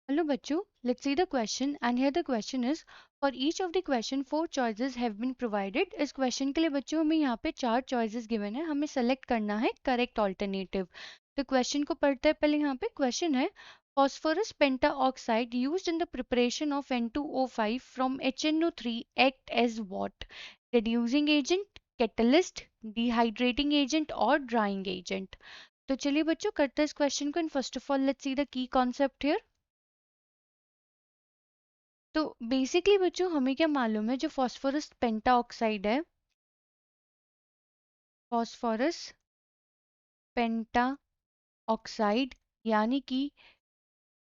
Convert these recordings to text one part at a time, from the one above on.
Hello bachcho, let's see the question and here the question is for each of the question four choices have been provided. इस question के लिए बच्चों हमें यहाँ पे चार choices given है, हमें select करना है correct alternative. तो question को पढ़ते हैं पहले यहाँ पे question है phosphorus pentaoxide used in the preparation of N2O5 from HNO3 act as what? Reducing agent, catalyst, dehydrating agent or drying agent. तो चलिए बच्चों करते हैं इस question को and first of all let's see the key concept here. तो basically बच्चों हमें क्या मालूम है जो फॉस्फोरस पेंटाऑक्साइड है फॉस्फोरस पेंटाऑक्साइड यानी कि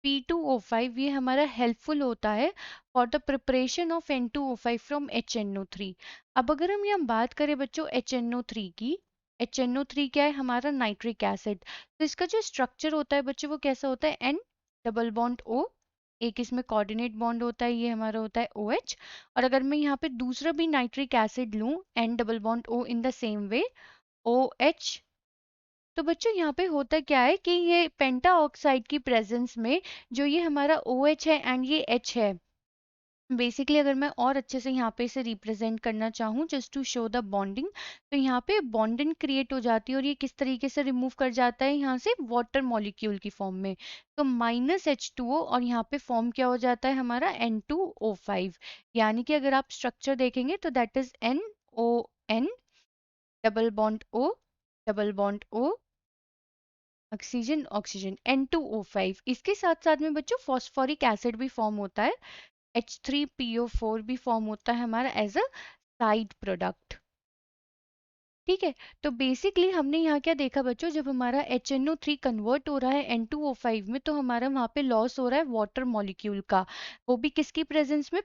P2O5 ये हमारा हेल्पफुल होता है for the preparation of N2O5 from HNO3। अब अगर हम यहाँ बात करें बच्चों HNO3 की, HNO3 क्या है हमारा नाइट्रिक एसिड। तो इसका जो स्ट्रक्चर होता है बच्चों वो कैसा होता है N डबल बॉन्ड O, एक इसमें कोऑर्डिनेट बॉन्ड होता है, ये हमारा होता है OH। और अगर मैं यहाँ पे दूसरा भी नाइट्रिक एसिड लूँ N double bond O in the same way OH, तो बच्चों यहाँ पे होता क्या है कि ये पेंटा ऑक्साइड की प्रेजेंस में जो ये हमारा OH है एंड ये H है, बेसिकली अगर मैं और अच्छे से यहाँ पे इसे रिप्रेजेंट करना चाहूँ just to show the bonding, तो यहाँ पे बॉन्डिंग क्रिएट हो जाती है और ये किस तरीके से रिमूव कर जाता है यहाँ से वाटर मॉलिक्यूल की फॉर्म में। तो -H2O और यहाँ पे फॉर्म क्या हो जाता है हमारा N2O5, यानी कि अगर आप स्ट्रक्चर देखेंगे तो that is NON double bond O double bond O oxygen oxygen N2O5। इसके साथ साथ में बच्चों फॉस्फोरिक एसिड भी फॉर्म होता है, H3PO4 भी फॉर्म होता है हमारा एज अ साइड प्रोडक्ट। ठीक है, तो बेसिकली हमने यहाँ क्या देखा बच्चों, जब हमारा HNO3 कन्वर्ट हो रहा है N2O5 में तो हमारा वहाँ पे लॉस हो रहा है वाटर मॉलिक्यूल का, वो भी किसकी प्रेजेंस में,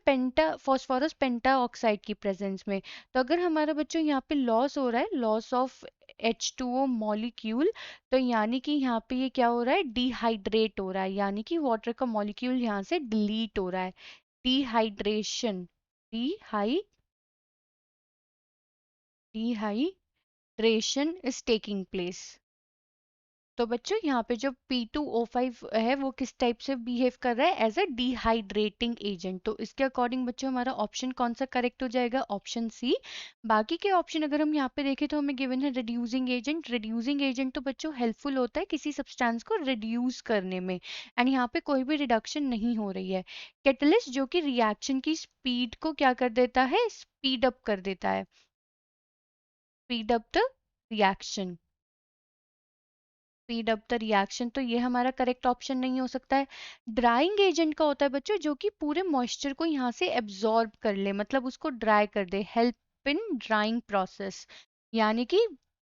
फॉस्फोरस पेंटा ऑक्साइड की प्रेजेंस में। तो अगर हमारा बच्चों यहाँ पे लॉस हो रहा है, लॉस ऑफ H2O मॉलिक्यूल, तो यानी कि यहाँ पे ये क्या हो रहा है, डिहाइड्रेट हो रहा है, यानी कि वाटर का मॉलिक्यूल यहाँ से डिलीट हो रहा है, dehydration, dehydration is taking place. तो बच्चों यहाँ पे जो P2O5 है वो किस टाइप से बिहेव कर रहा है, एज अ डिहाइड्रेटिंग एजेंट। तो इसके अकॉर्डिंग बच्चों हमारा ऑप्शन कौन सा करेक्ट हो जाएगा, ऑप्शन सी। बाकी के ऑप्शन अगर हम यहाँ पे देखें तो हमें गिवन है रिड्यूसिंग एजेंट। रिड्यूसिंग एजेंट तो बच्चों हेल्पफुल होता है किसी सब्सटेंस को रिड्यूस करने में, एंड यहाँ पे कोई भी रिडक्शन नहीं हो रही है। कैटलिस्ट जो कि रिएक्शन की स्पीड को क्या कर देता है, स्पीड अप कर देता है, speed up the reaction, speed up the reaction. तो ये हमारा करेक्ट ऑप्शन नहीं हो सकता है। ड्राइंग एजेंट का होता है बच्चों जो कि पूरे मॉइस्चर को यहाँ से एब्जॉर्ब कर ले, मतलब उसको ड्राई कर दे, हेल्प इन ड्राइंग प्रोसेस, यानी कि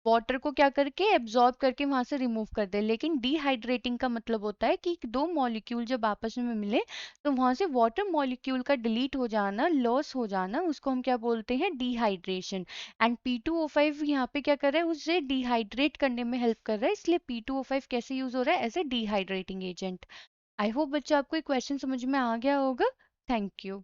वाटर को क्या करके एब्जॉर्ब करके वहां से रिमूव कर दे। लेकिन डिहाइड्रेटिंग का मतलब होता है कि दो मॉलिक्यूल जब आपस में मिले तो वहां से वाटर मॉलिक्यूल का डिलीट हो जाना, लॉस हो जाना, उसको हम क्या बोलते हैं, डिहाइड्रेशन। एंड P2O5 यहाँ पे क्या कर रहा है, उसे डिहाइड्रेट करने में हेल्प कर रहा है, इसलिए P2O5 कैसे यूज हो रहा है, as a dehydrating agent. I hope बच्चों आपको ये क्वेश्चन समझ में आ गया होगा। Thank you.